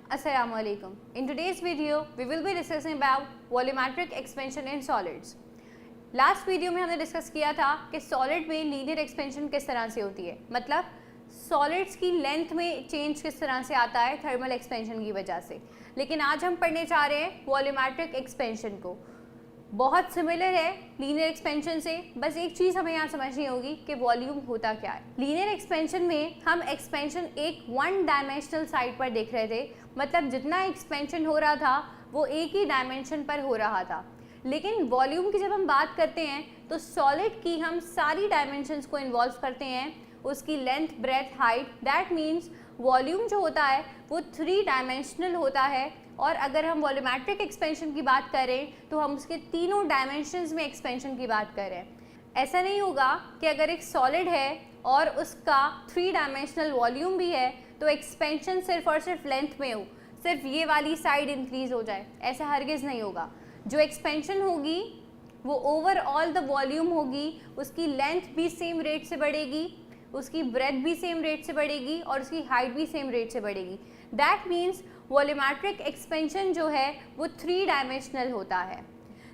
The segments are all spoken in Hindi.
Assalamualaikum. In today's video, we will be discussing about volumetric expansion in solids. Last video में हमने डिस्कस किया था कि सॉलिड में लीनियर एक्सपेंशन किस तरह से होती है, मतलब सॉलिड्स की लेंथ में चेंज किस तरह से आता है थर्मल एक्सपेंशन की वजह से। लेकिन आज हम पढ़ने चाह रहे हैं वॉल्यूमेट्रिक एक्सपेंशन को। बहुत सिमिलर है लीनियर एक्सपेंशन से, बस एक चीज़ हमें यहाँ समझनी होगी कि वॉल्यूम होता क्या है। लीनियर एक्सपेंशन में हम एक्सपेंशन एक वन डायमेंशनल साइड पर देख रहे थे, मतलब जितना एक्सपेंशन हो रहा था वो एक ही डायमेंशन पर हो रहा था। लेकिन वॉल्यूम की जब हम बात करते हैं तो सॉलिड की हम सारी डायमेंशंस को इन्वॉल्व करते हैं, उसकी length, breadth, height. That means volume जो होता है वो 3 डायमेंशनल होता है। और अगर हम वॉल्यूमेट्रिक एक्सपेंशन की बात करें तो हम उसके तीनों डायमेंशंस में एक्सपेंशन की बात करें। ऐसा नहीं होगा कि अगर एक सॉलिड है और उसका 3 डायमेंशनल वॉल्यूम भी है तो एक्सपेंशन सिर्फ और सिर्फ लेंथ में हो, सिर्फ ये वाली साइड इंक्रीज हो जाए, ऐसा हरगिज़ नहीं होगा। जो एक्सपेंशन होगी वो ओवरऑल द वॉल्यूम होगी, उसकी लेंथ भी सेम रेट से बढ़ेगी, उसकी ब्रेथ भी सेम रेट से बढ़ेगी और उसकी हाइट भी सेम रेट से बढ़ेगी। दैट मीन्स वॉल्यूमेट्रिक एक्सपेंशन जो है वो 3 डायमेंशनल होता है।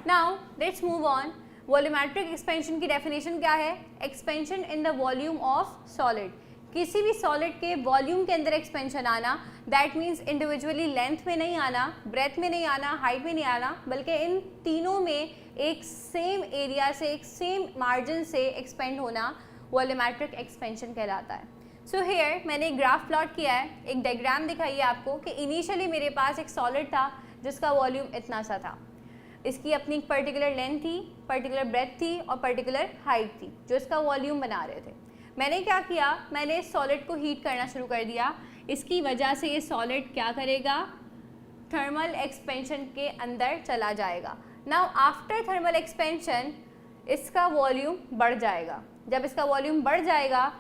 Now let's move on. Volumetric expansion की डेफिनेशन क्या है? Expansion in the volume of solid. किसी भी सॉलिड के वॉल्यूम के अंदर एक्सपेंशन आना, दैट मीन्स इंडिविजुअली लेंथ में नहीं आना, ब्रेथ में नहीं आना, हाइट में नहीं आना, बल्कि इन तीनों में एक सेम एरिया से, एक सेम मार्जिन से एक्सपेंड होना वॉल्यूमेट्रिक एक्सपेंशन कहलाता है। सो हेयर मैंने एक ग्राफ प्लॉट किया है, एक डायग्राम दिखाई है आपको कि इनिशियली मेरे पास एक सॉलिड था जिसका वॉल्यूम इतना सा था। इसकी अपनी एक पर्टिकुलर लेंथ थी, पर्टिकुलर ब्रेथ थी और पर्टिकुलर हाइट थी जो इसका वॉल्यूम बना रहे थे। मैंने क्या किया, मैंने इस सॉलिड को हीट करना शुरू कर दिया। इसकी वजह से ये सॉलिड क्या करेगा, थर्मल एक्सपेंशन के अंदर चला जाएगा। नाउ आफ्टर थर्मल एक्सपेंशन इसका वॉल्यूम बढ़ जाएगा। जब इसका वॉल्यूम बढ़ जाएगा,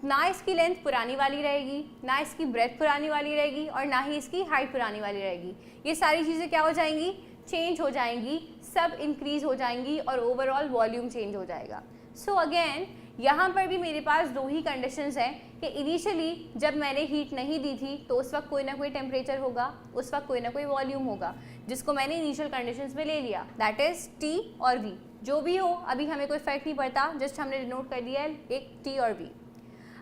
ना इसकी लेंथ पुरानी वाली रहेगी, ना इसकी ब्रेथ पुरानी वाली रहेगी और ना ही इसकी हाइट पुरानी वाली रहेगी। ये सारी चीज़ें क्या हो जाएंगी, चेंज हो जाएंगी, सब इंक्रीज हो जाएंगी और ओवरऑल वॉल्यूम चेंज हो जाएगा। सो अगेन यहाँ पर भी मेरे पास 2 ही कंडीशंस हैं कि इनिशियली जब मैंने हीट नहीं दी थी तो उस वक्त कोई ना कोई टेम्परेचर होगा, उस वक्त कोई ना कोई वॉल्यूम होगा, जिसको मैंने इनिशियल कंडीशंस में ले लिया, दैट इज़ T और V। जो भी हो अभी हमें कोई फ़र्क नहीं पड़ता, जस्ट हमने डिनोट कर दिया है एक T और V।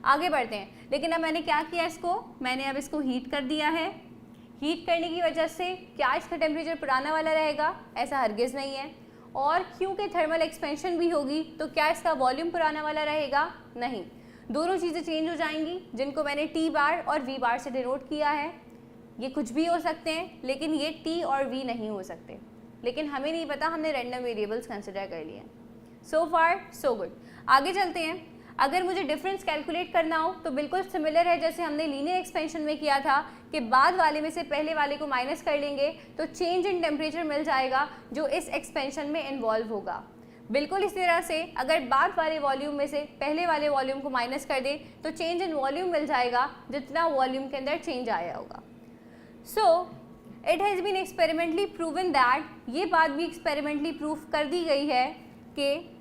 आगे बढ़ते हैं। लेकिन अब मैंने क्या किया, मैंने अब इसको हीट कर दिया है। हीट करने की वजह से क्या इसका टेम्परेचर पुराना वाला रहेगा? ऐसा हरगिज़ नहीं है। और क्योंकि थर्मल एक्सपेंशन भी होगी तो क्या इसका वॉल्यूम पुराना वाला रहेगा? नहीं, दोनों चीज़ें चेंज हो जाएंगी, जिनको मैंने T बार और V बार से डिनोट किया है। ये कुछ भी हो सकते हैं लेकिन ये T और V नहीं हो सकते। लेकिन हमें नहीं पता, हमने रैंडम वेरिएबल्स कंसिडर कर लिए हैं। सो फार सो गुड। आगे चलते हैं। अगर मुझे डिफरेंस कैलकुलेट करना हो तो बिल्कुल सिमिलर है जैसे हमने लीनियर एक्सपेंशन में किया था कि बाद वाले में से पहले वाले को माइनस कर लेंगे तो चेंज इन टेम्परेचर मिल जाएगा जो इस एक्सपेंशन में इन्वॉल्व होगा। बिल्कुल इस तरह से अगर बाद वाले वॉल्यूम में से पहले वाले वॉल्यूम को माइनस कर दें तो चेंज इन वॉल्यूम मिल जाएगा जितना वॉल्यूम के अंदर चेंज आया होगा। So it has been experimentally proven that, ये बात भी एक्सपेरिमेंटली प्रूव कर दी गई है कि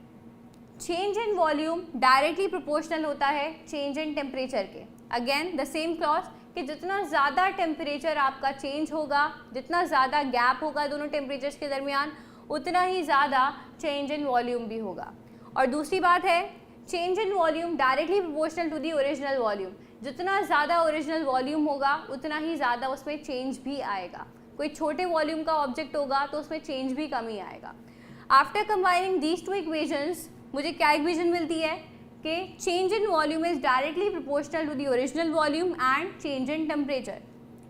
change in volume directly proportional होता है चेंज इन टेम्परेचर के। अगेन द सेम क्लॉज कि जितना ज़्यादा टेम्परेचर आपका चेंज होगा, जितना ज़्यादा गैप होगा दोनों टेम्परेचर्स के दरमियान, उतना ही ज़्यादा चेंज इन वॉल्यूम भी होगा। और दूसरी बात है, change in volume directly proportional to the original volume. जितना ज़्यादा ओरिजिनल वॉल्यूम होगा उतना ही ज़्यादा उसमें चेंज भी आएगा। कोई छोटे वॉल्यूम का ऑब्जेक्ट होगा तो उसमें चेंज भी कम ही आएगा। आफ्टर कंबाइनिंग दीज 2 इक्वेशंस मुझे क्या इक्वेशन मिलती है कि change in volume is directly proportional to the original volume and change in temperature.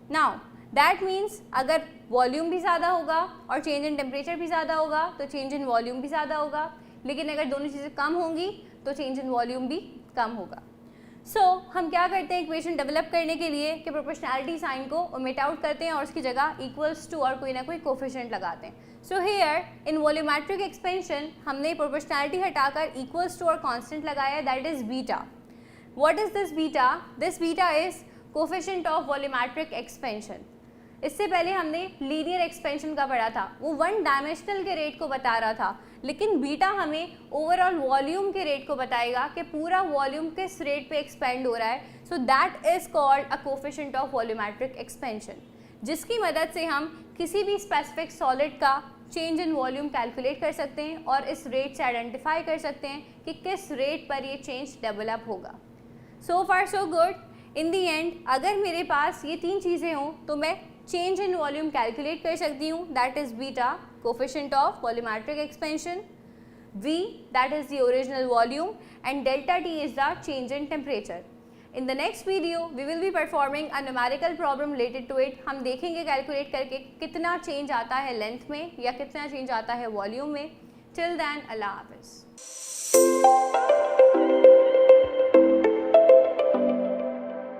Now that means अगर वॉल्यूम भी ज़्यादा होगा और चेंज इन टेम्परेचर भी ज़्यादा होगा तो चेंज इन वॉल्यूम भी ज़्यादा होगा। लेकिन अगर दोनों चीज़ें कम होंगी तो चेंज इन वॉल्यूम भी कम होगा। सो हम क्या करते हैं इक्वेशन डेवलप करने के लिए कि प्रोपोर्शनैलिटी साइन को ओमिट आउट करते हैं और उसकी जगह इक्वल्स टू और कोई ना कोई कोफिशिएंट लगाते हैं। So here in volumetric expansion हमने प्रोपोर्शनैलिटी हटाकर इक्वल्स टू और कांस्टेंट लगाया, that is beta. What is this beta? This beta is coefficient of volumetric expansion. इससे पहले हमने लीनियर एक्सपेंशन का पढ़ा था, वो 1 डायमेंशनल के रेट को बता रहा था, लेकिन बीटा हमें ओवरऑल वॉल्यूम के रेट को बताएगा कि पूरा वॉल्यूम किस रेट पे एक्सपेंड हो रहा है। So that is called a coefficient of volumetric expansion. जिसकी मदद से हम किसी भी स्पेसिफिक सॉलिड का चेंज इन वॉल्यूम कैलकुलेट कर सकते हैं और इस रेट से आइडेंटिफाई कर सकते हैं कि किस रेट पर ये चेंज डेवलप होगा। सो फार so good. In the and अगर मेरे पास ये 3 चीज़ें हों तो मैं चेंज इन वॉल्यूम कैलकुलेट कर सकती हूँ, that is beta, coefficient of volumetric expansion, V, that is the original volume, and delta T is the change in temperature. In the next video, we will be performing a numerical problem related to it. हम देखेंगे कैलकुलेट करके कितना चेंज आता है लेंथ में या कितना चेंज आता है वॉल्यूम में। Till then, अल्लाह हाफिज़।